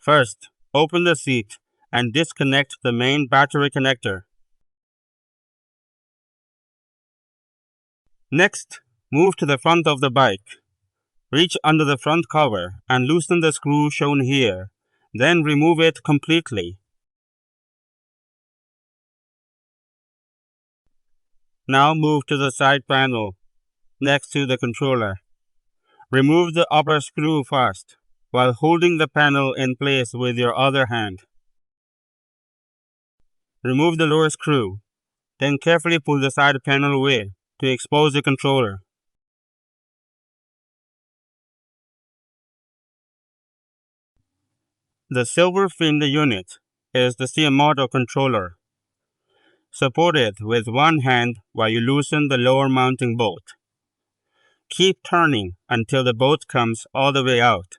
First, open the seat and disconnect the main battery connector. Next, move to the front of the bike. Reach under the front cover and loosen the screw shown here, then remove it completely. Now move to the side panel next to the controller. Remove the upper screw first, while holding the panel in place with your other hand. Remove the lower screw, then carefully pull the side panel away to expose the controller. The silver-finned unit is the CEMOTO controller. Support it with one hand while you loosen the lower mounting bolt. Keep turning until the bolt comes all the way out.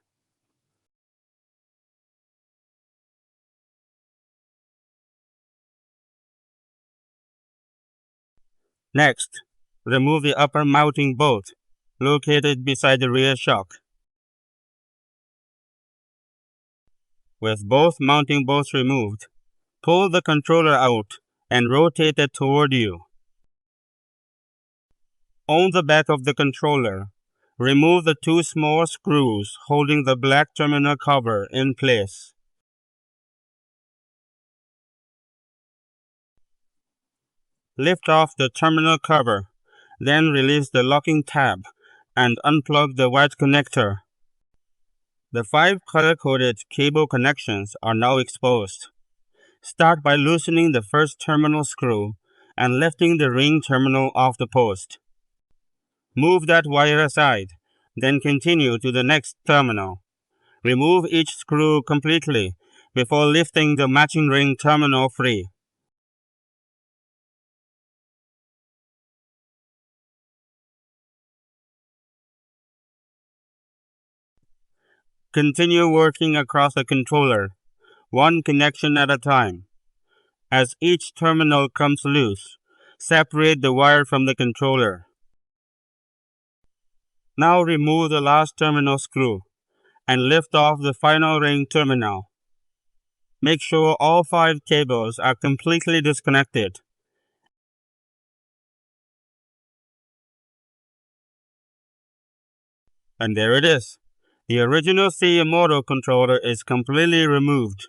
Next, remove the upper mounting bolt located beside the rear shock. With both mounting bolts removed, pull the controller out and rotate it toward you. On the back of the controller, remove the two small screws holding the black terminal cover in place. Lift off the terminal cover, then release the locking tab and unplug the white connector. The 5 color-coded cable connections are now exposed. Start by loosening the first terminal screw and lifting the ring terminal off the post. Move that wire aside, then continue to the next terminal. Remove each screw completely before lifting the matching ring terminal free. Continue working across the controller, one connection at a time. As each terminal comes loose, separate the wire from the controller. Now remove the last terminal screw and lift off the final ring terminal. Make sure all 5 cables are completely disconnected. And there it is. The original CEMOTO controller is completely removed.